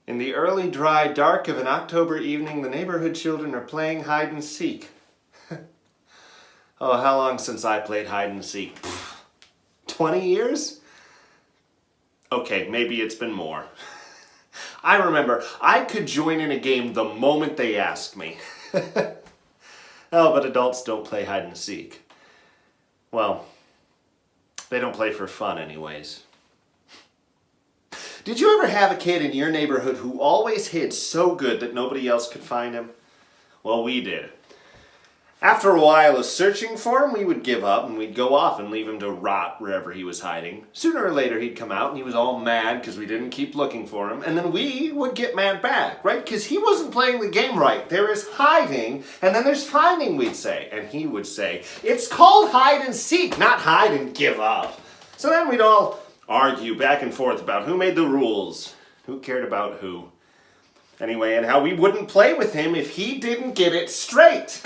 In the early, dry dark of an October evening, the neighborhood children are playing hide and seek. Oh, how long since I played hide and seek? 20 years? Okay, maybe it's been more. I remember I could join in a game the moment they asked me. Oh, but adults don't play hide and seek. Well, they don't play for fun anyways. Did you ever have a kid in your neighborhood who always hid so good that nobody else could find him? Well, we did. After a while of searching for him, we would give up and we'd go off and leave him to rot wherever he was hiding. Sooner or later he'd come out and he was all mad because we didn't keep looking for him. And then we would get mad back, right? Because he wasn't playing the game right. There is hiding and then there's finding, we'd say. And he would say, it's called hide and seek, not hide and give up. So then we'd all argue back and forth about who made the rules, who cared about who. Anyway, and how we wouldn't play with him if he didn't get it straight.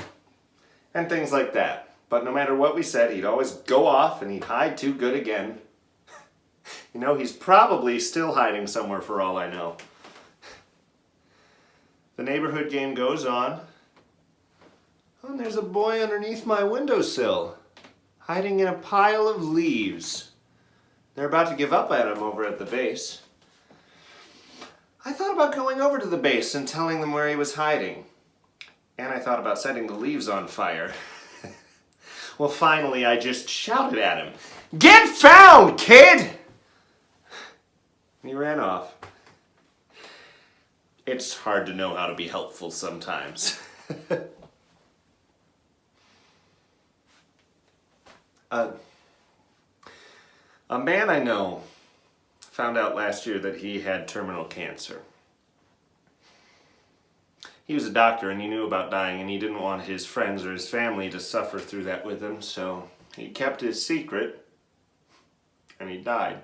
And things like that. But no matter what we said, he'd always go off and he'd hide too good again. You know, he's probably still hiding somewhere for all I know. The neighborhood game goes on. Oh, and there's a boy underneath my windowsill, hiding in a pile of leaves. They're about to give up at him over at the base. I thought about going over to the base and telling them where he was hiding. And I thought about setting the leaves on fire. Well, finally, I just shouted at him, "Get found, kid!" He ran off. It's hard to know how to be helpful sometimes. A man I know found out last year that he had terminal cancer. He was a doctor and he knew about dying and he didn't want his friends or his family to suffer through that with him, so he kept his secret and he died.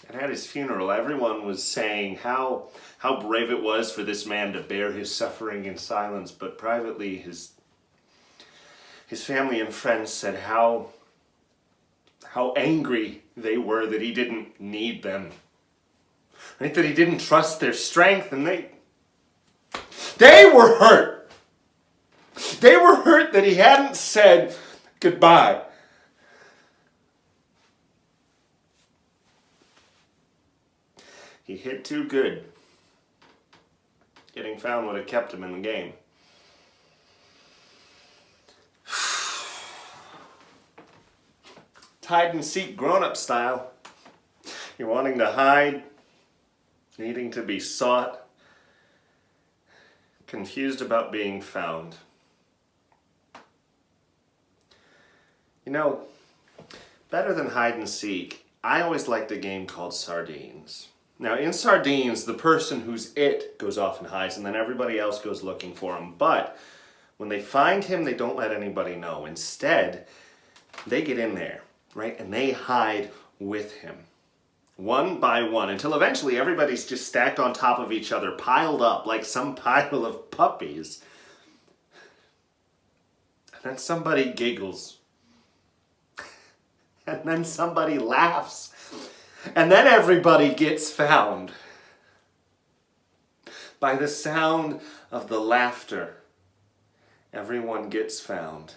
And at his funeral, everyone was saying how brave it was for this man to bear his suffering in silence, but privately his family and friends said how angry they were that he didn't need them. Right? That he didn't trust their strength, and they were hurt. They were hurt that he hadn't said goodbye. He hid too good. Getting found would have kept him in the game. Hide and seek grown-up style. You're wanting to hide, needing to be sought, confused about being found. You know, better than hide and seek, I always liked a game called Sardines. Now, in Sardines, the person who's it goes off and hides, and then everybody else goes looking for him. But when they find him, they don't let anybody know. Instead, they get in there, right? And they hide with him. One by one, until eventually everybody's just stacked on top of each other, piled up like some pile of puppies. And then somebody giggles. And then somebody laughs. And then everybody gets found. By the sound of the laughter, everyone gets found.